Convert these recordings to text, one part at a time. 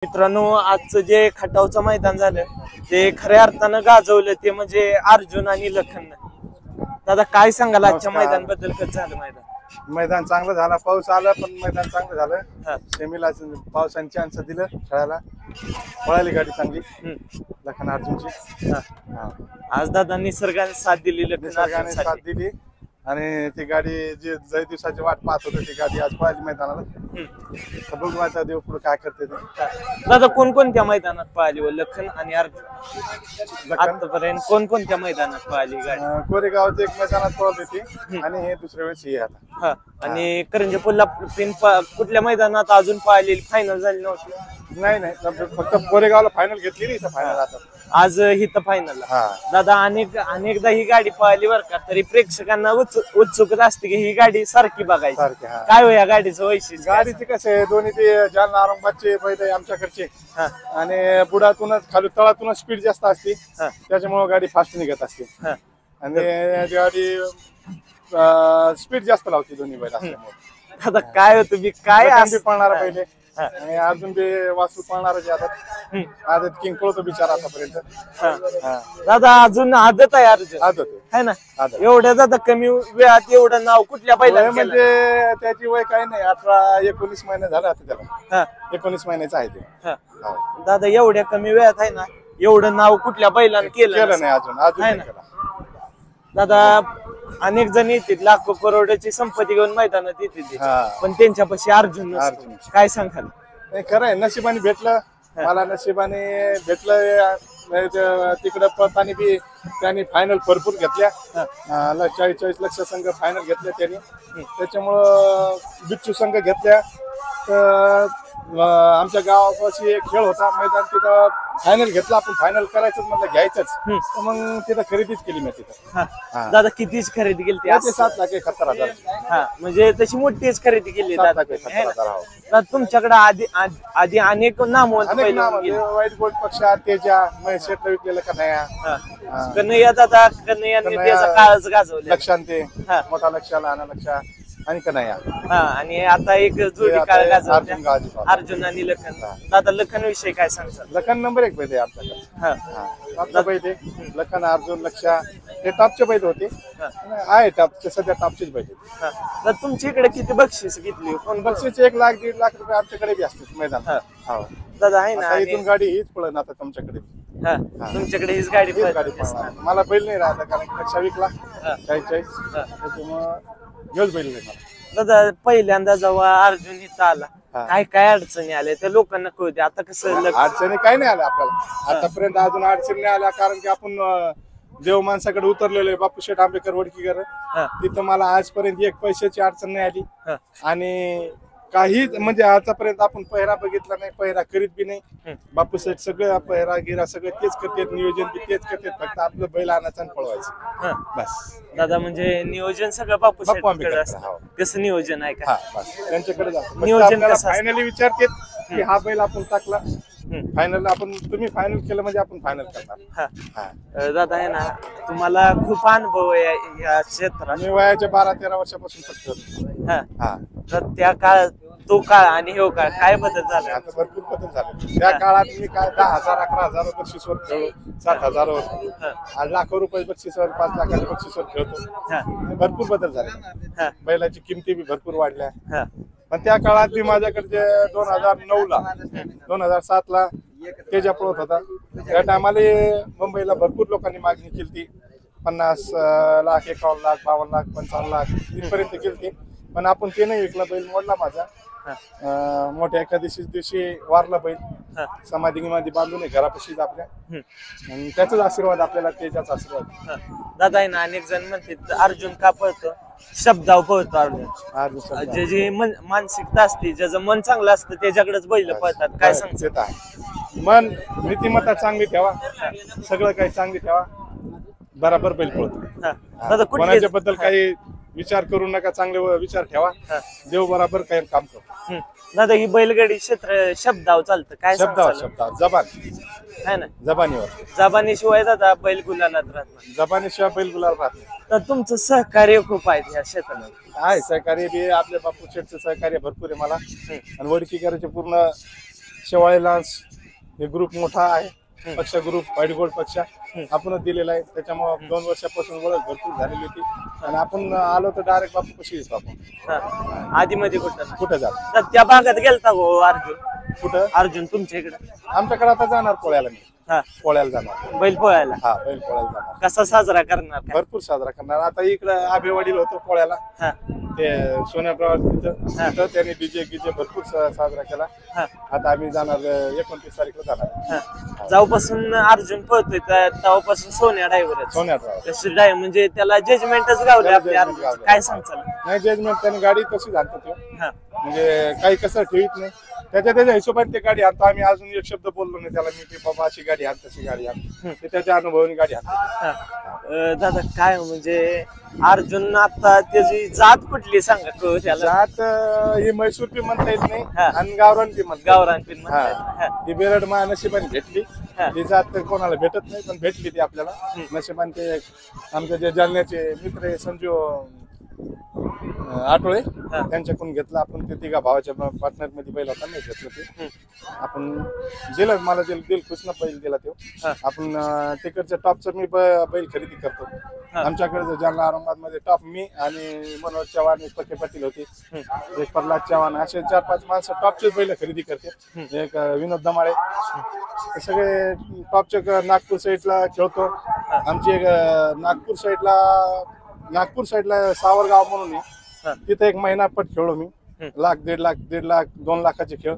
मित्रांनो, आजचं जे खटावचं मैदान झालं ते खऱ्या अर्थानं गाजवलं ते म्हणजे अर्जुन आणि लखन. दादा काय सांगाल आजच्या मैदान बद्दल? कसं झालं मैदान? मैदान चांगलं झालं, पाऊस आला पण मैदान चांगलं झालं. सेमीला पावसाने चान्स दिलं खेळायला, पळाली गाडी चांगली लखन अर्जुनची. आज दादा निसर्गाने साथ दिली, निसर्गाने साथ दिली आणि ती गाडी जी लय दिवसाची वाट पाहत होती ती गाडी आज पळाली मैदानाला. बघू आता देव पुढे काय करते ते. दादा कोणकोणत्या मैदानात पळाली व लखन आणि अर्जुन? आतापर्यंत कोणकोणत्या मैदानात पळाली गाडी? कोरेगावचं एक मैदानात पळत होती आणि हे दुसऱ्या वेळेस हे आता. आणि करंजपूरला कुठल्या मैदानात अजून पळालेली फायनल झाली नव्हती? नाही, फक्त कोरेगावला फायनल घेतली इथं फायनल आता. आज हिथं फायनल. दादा अनेकदा ही गाडी पळाली बरं का, तरी प्रेक्षकांना उत्सुकता असते की ही गाडी सारखी बघायची. काय हो या गाडीचं वैशिष्ट्य? गाडीचे कसे दोन्ही ते जालना औरंगाबादचे बैल आमच्याकडचे आणि बुडातूनच खाली तळातूनच स्पीड जास्त असते, त्याच्यामुळे गाडी फास्ट निघत असते आणि गाडी स्पीड जास्त लावते दोन्ही बैल असल्यामुळे. आता काय होतं मी काय पळणारा पहिले आणि अजून बी वासू पळणारा आदत किंग पळतो बिचारा आतापर्यंत. दादा अजून आदत आहे अर्जुन, आदत आहे ना? एवढ्या दादा कमी वेळात एवढं नाव कुठल्या बैलाने म्हणजे त्याची वय काही नाही, 18-19 महिने झाले आता त्याला. 19 महिन्याचा आहे ते. दादा एवढ्या कमी वेळात आहे ना, एवढं नाव कुठल्या बैलाने केलं नाही अजून. दादा अनेक जण येतील, लाखो करोडची संपत्ती घेऊन मैदानात येतील, पण त्यांच्यापाशी अर्जुन. काय सांगाल? खरं आहे, नशिबाने भेटलं मला, नशिबाने भेटलं. तिकडं पळताना बी त्यांनी फायनल भरपूर घेतल्या, 40-40 लक्ष संघ फायनल घेतल्या त्यांनी. त्याच्यामुळं बिच्चू संघ घेतल्या. आमच्या गावापाशी एक खेळ होता मैदान, तिथं फायनल घेतला. आपण फायनल करायचं म्हटलं, घ्यायचंच, मग तिथं खरेदीच केली मी तिथं. दादा कितीच खरेदी केली? 7,71,000. म्हणजे तशी मोठीच खरेदी केली दादा. तुमच्याकडे आधी अनेक नामवंत वाईट गोल्ड पक्षा, तेजा, महेश विकलेलं कन्हैया. दादा कन्हैयाने त्याचा काळच गाजवला. लक्षांते मोठा लक्ष, लहान लक्ष आणि कन्हैया. आणि आता एक जोडी काळ गाजवल्या अर्जुन आणि लखन. दादा लखन विषयी काय सांगतात? लखन नंबर 1 बैल आहे आमच्याकडे. बैल लखन, अर्जुन, लक्ष हे टॉपचे बैल होते, आहे टॉपचे, सध्या टॉपचेच बैल. तर तुमच्या इकडे किती बक्षीस घेतली? बक्षीस 1 लाख 1.5 लाख रुपये आमच्याकडे बी असते मैदान. दादा आहे ना, इथून गाडी हीच पळण आता तुमच्याकडे. तुमच्याकडे हीच गाडी मला बैल नाही राहत, कारण लक्ष विकला 40-40, त्याच्यामुळं घेऊच बैल नाही मला. दादा पहिल्यांदा जेव्हा अर्जुन इथं आला, काय अडचणी आल्या त्या लोकांना कळते. आता कसं अडचणी काही नाही आल्या आपल्याला आतापर्यंत, अजून अडचणी नाही आल्या, कारण की आपण देव माणसाकडे उतरलेलो आहे. बापू शेठ आंबेकर वडकीकर, तिथं मला आजपर्यंत एक पैशाची अडचण नाही आली. आणि काही म्हणजे आतापर्यंत आपण पहिरा बघितला नाही, पहिरा करीत बी नाही. बापू शेठ सगळं पहिरा गिरा सगळं तेच करतात, नियोजन बी तेच करतात, फक्त आपलं बैल आणायचं आणि पळवायचं बस. दादा म्हणजे नियोजन सगळं बापू कसं नियोजन आहे का? त्यांच्याकडे नियोजन फायनली विचारतात की हा बैल आपण टाकला फायनल, आपण तुम्ही फायनल केलं म्हणजे आपण फायनल करणार. दादा आहे ना, तुम्हाला खूप अनुभव आहे या क्षेत्रात. मी वयाच्या 12-13 वर्षापासून फक्त. त्या काळात तो काळ आणि हे काळ काय बदल झाला? आता भरपूर बदल झाले. त्या काळात मी काय 10,000 11,000 बक्षीसवर खेळलो, 60,000 लाखो रुपये बक्षीसवर, 5 लाखाच्या बक्षीसवर खेळतो. भरपूर बदल झाले, बैलाची किमती बी भरपूर वाढल्या. पण त्या काळात बी माझ्याकडे 2009ला 2007ला तेजा पळत होता. त्या टायमाला मुंबईला भरपूर लोकांनी मागणी केली, 50 लाख 51 लाख 52 लाख 55 लाख इथपर्यंत केली. पण आपण ते नाही विकला, बैल मोडला माझा. मोठ्या एकादशी दिवशी वारला बैल, समाधी गिमाधी बांधून घरापाशीच आपल्या. त्याचाच आशीर्वाद आपल्याला, तेजाचा आशीर्वाद. दादा आहे ना, अनेक जण म्हणतात अर्जुन का पळतो, शब्दाव पळतो अर्जुन. ज्याची मानसिकता असते, ज्याचं मन चांगलं असतं त्याच्याकडेच बैल पळतात. काय सांगतात? मन नीतिमत्ता चांगली ठेवा, सगळं काही चांगली ठेवा, बराबर बैल पळतो. दादा कोणाच्याबद्दल काही विचार करू नका, चांगले विचार ठेवा, देव बराबर काही काम करतो. दादा ही बैलगाडी क्षेत्र शब्दाव चालतं. काय शब्दावर जबान आहे ना, जबानीशिवाय दादा बैल गुलालात राहत नाही, जबानीशिवाय बैल गुलाल राहत नाही. तर तुमचं सहकार्य खूप आहे या क्षेत्रात. आहे सहकार्य बी, आपल्या बापू शेठचं सहकार्य भरपूर आहे मला. आणि वडकीकरांचे पूर्ण शेवाळे लान्स हे ग्रुप मोठा आहे पक्ष ग्रुप व्हाईट गोल्ड पक्ष आपणच दिलेला आहे त्याच्यामुळे 2 वर्षापासून ओळख भरपूर झालेली होती आणि आपण आलो तर डायरेक्ट बापू कशी येतो आपण आधी मध्ये कुठं जात तर त्या भागात गेलता हो अर्जुन कुठं अर्जुन तुमच्या इकडे आमच्याकडे आता जाणार पोळ्याला मी हा पोळ्याला जाणार बैल पोळ्याला हा बैल पोळ्याला जाणार कसा साजरा करणार काय? भरपूर साजरा करणार आता इकडे आभेवाडीला होतो पोळ्याला हा ते सोन्याप्रवास तिथं त्यांनी डीजे गिजे भरपूर साजरा केला हा आता आम्ही जाणार 29 तारीखला जाणार हा जेव्हापासून अर्जुन पळतोय तेव्हापासून सोन्या ड्रायव्हर सोन्याप्रवास कशी ड्रायव्हर म्हणजे त्याला जजमेंटच गावले त्याला आपल्या judgment गावले. काय सांगचाल नाही जजमेंट त्याने गाडी तशी घालतो तो हा म्हणजे काही कसं ठेवीत नाही त्याच्या हिशोबाने ते गाडी आणतो आम्ही अजून एक शब्द बोललो नाही त्याला मी की बाबा अशी गाडी आण तशी गाडी आण ते त्याच्या अनुभवाने गाडी आणतो हा. दादा काय म्हणजे अर्जुन आता त्याची जात कुठली सांगा कळू त्याला जात ही म्हैसूर पी म्हणता येत नाही हा. आणि गावरान पी म्हणता गावरान पिन हा. म्हणतात ही बेरड मा नशिबाने भेटली हा. ती जात कोणाला भेटत नाही पण भेटली ती आपल्याला नशिबाने ते आमचे जे जालन्याचे मित्र आहे संजू आठवळे हा. त्यांच्याकडून घेतलं आपण ते तिघा भावाच्या पार्टनर मध्ये पहिला होता नाही घेतलं ते आपण दिलं मला दिल खुशना बैल दिला तो हा. आपण तिकडच्या टॉपचं मी बैल खरेदी करतो हा. आमच्याकडे जालना औरंगाबाद मध्ये टॉप मी आणि मनोज चव्हाण एक पके पाटील होते एक प्रल्हाद चव्हाण असे 4-5 माणसं टॉपचे बैल खरेदी करते एक विनोद दमाळे हे सगळे टॉपचे नागपूर साईडला खेळतो आमची एक नागपूर साईडला सावरगाव म्हणून आहे तिथे एक महिना पट खेळलो मी लाख 1.5 लाख 2 लाखाचे खेळ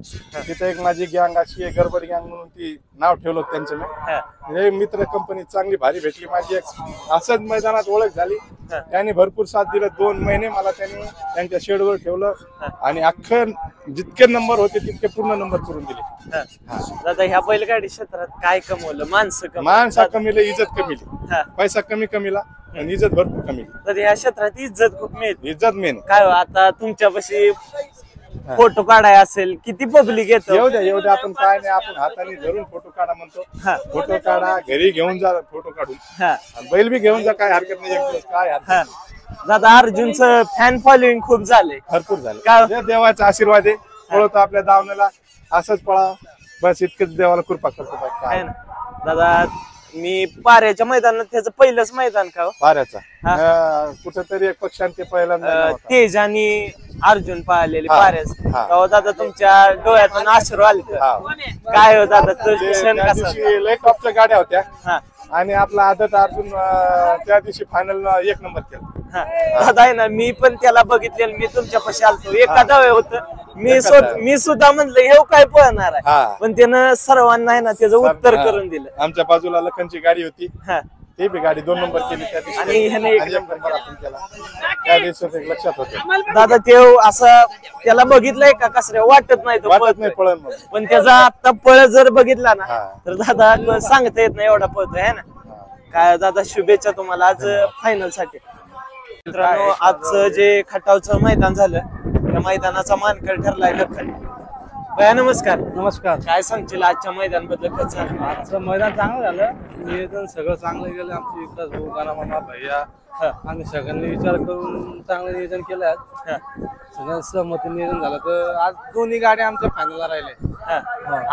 तिथे एक माझी गँग अशी आहे गडबड गँग म्हणून ती नाव ठेवलं त्यांचं मी हे मित्र कंपनी चांगली भारी भेटली माझी एक असंच मैदानात ओळख झाली त्यांनी भरपूर साथ दिलं 2 महिने मला त्यांनी त्यांच्या शेडवर ठेवलं आणि अख्खं जितके नंबर होते तितके पूर्ण नंबर करून दिले दादा ह्या बैलगाडी क्षेत्रात काय कमवलं माणसा कमीला इज्जत कमीली पैसा कमीला आणि इज्जत भरपूर कमी तर या क्षेत्रात इज्जत खूप मिळते इज्जत मेन काय आता तुमच्यापाशी फोटो काढाय असेल किती पब्लिक येतो येऊ द्या आपण काय नाही आपण हाताने धरून फोटो काढा म्हणतो फोटो काढा घरी घेऊन जा फोटो काढून बैल बी घेऊन जा काय हरकत नाही एक दिवस काय हरकत दादा अर्जुनचं फॅन फॉलोइंग खूप झाले भरपूर झाले काय देवाचा आशीर्वाद आहे पळतो आपल्या दावण्याला असंच पळा बस इतकंच देवाला कृपा करतो काय ना दादा मी पाऱ्याच्या मैदानात त्याचं पहिलंच मैदान का पाऱ्याचा कुठेतरी एक पक्षांती पहिल्यांदा तेज आणि अर्जुन पाहिलेले पाऱ्याच दादा तुमच्या डोळ्यातून आश्रू आले काय हो दादा लय टॉपच्या गाड्या होत्या आणि आपला आदत अर्जुन त्या दिवशी फायनल 1 नंबर केला दादा आहे ना मी पण त्याला बघितलेलं मी तुमच्यापाशी आलतो एका दवे होत मी सुद्धा म्हणलं हे काय पळणार आहे पण त्यानं सर्वांना आहे ना त्याचं उत्तर करून दिलं आमच्या बाजूला लखनची गाडी होती ते बी गाडी 2 नंबर केली त्या दिवशी आणि ह्याने 1 नंबर आपण केला त्या दिवशी लक्षात होतं दादा ते असं त्याला बघितलंय का कसं वाटत नाही तो नाही पळण पण त्याचा आता पळ जर बघितला ना तर दादा सांगता येत नाही एवढा पळतोय है ना काय दादा शुभेच्छा तुम्हाला आज फायनल साठी मित्रांनो आजचं जे खटावचं मैदान झालं त्या मैदानाचा मानकर ठरलाय लखन भैया नमस्कार काय सांगशील आजच्या मैदान बद्दल कसं झालं आजचं मैदान चांगलं झालं नियोजन सगळं चांगलं गेलं आमची इकडं भाऊ गाणा मामा भैया आम्ही सगळ्यांनी विचार करून चांगलं नियोजन केलं आज सगळ्यांचं सहमती नियोजन झालं तर आज दोन्ही गाड्या आमच्या फायनलला राहिले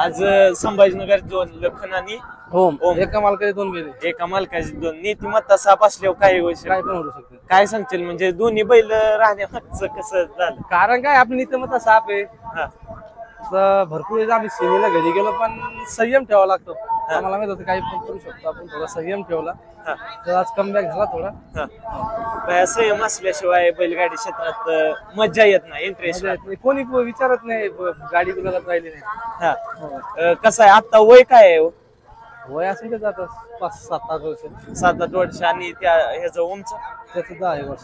आज संभाजीनगर 2 लखन आणि एका मालकाचे 2 गेले एका मालकाची 2 नीतिमत्ता साप असल्यावर काही गोष्ट काय पण होऊ शकते काय सांगशील म्हणजे दोन्ही बैल राहण्यामागचं कसं झालं कारण काय आपली नीतिमत्ता साप आहे तर भरपूर वेळेस आम्ही सिनेला घरी गेलो पण संयम ठेवावा लागतो आम्हाला माहित होतं काही पण करू शकतो आपण थोडा संयम ठेवला तर आज कमबॅक झाला थोडा संयम असल्याशिवाय बैलगाडी क्षेत्रात मज्जा येत नाही इंटरेस्ट कोणी विचारत नाही गाडी गुलाबात राहिली नाही कसं आहे आता वय काय आहे वय असेल तर आता 5-7 वर्ष 7-8 वर्ष आणि त्या ह्याचं उंच त्याचं 10 वर्ष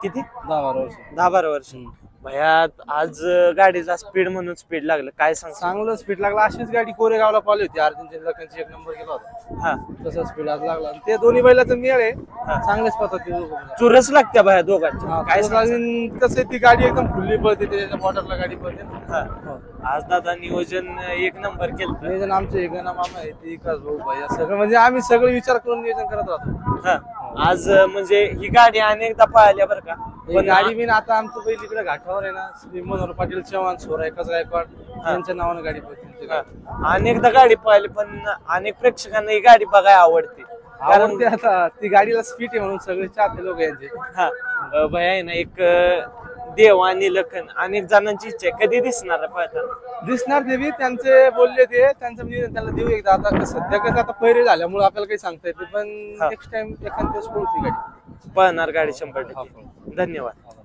किती 10-12 वर्ष 10-12 वर्ष भयात आज गाडीचा स्पीड म्हणून स्पीड लागलं काय सांग चांगलं स्पीड लागलं अशीच गाडी कोरेगावला पाहिली होती अर्जुनच्या लखनची 1 नंबर गेला होता तसा स्पीड आज लागला ते दोन्ही बैलाचं मेळ आहे चांगलेच पद्धत चुरस लागत्या भया दोघांच्या काय तसं ती गाडी एकदम खुल्ली पळते त्याच्या बॉर्डरला गाडी पळते आज दादा नियोजन 1 नंबर केलं नियोजन आमचं एक ना मामा आहे ती विकास भाऊ भैया सगळं म्हणजे आम्ही सगळं विचार करून नियोजन करत राहतो आज म्हणजे ही गाडी अनेकदा पळाल्या बरं का पण गाडी बिन आता आमचं बैल इकडे घाटावर आहे ना श्री मनोहर पाटील चव्हाण सोरा एकाच गायकवाड यांच्या नावानं गाडी पळते आमची गाडी. अनेकदा गाडी पाहिली पण अनेक प्रेक्षकांना ही गाडी बघायला आवडते. कारण ते आता ती गाडीला स्पीड आहे म्हणून सगळे चाहते लोक यांचे. भैया आहे ना एक देव आणि लखन अनेक जणांची इच्छा आहे, कधी दिसणार आहे पळताना? दिसणार देवी त्यांचे बोलले ते त्यांचं नियोजन त्याला देऊ एकदा. आता सध्या कसं आता पैरे झाल्यामुळे आपल्याला काही सांगता येते पण नेक्स्ट टाइम एखाद्या दिवस पळती गाडी. पळणार गाडी 100%. धन्यवाद.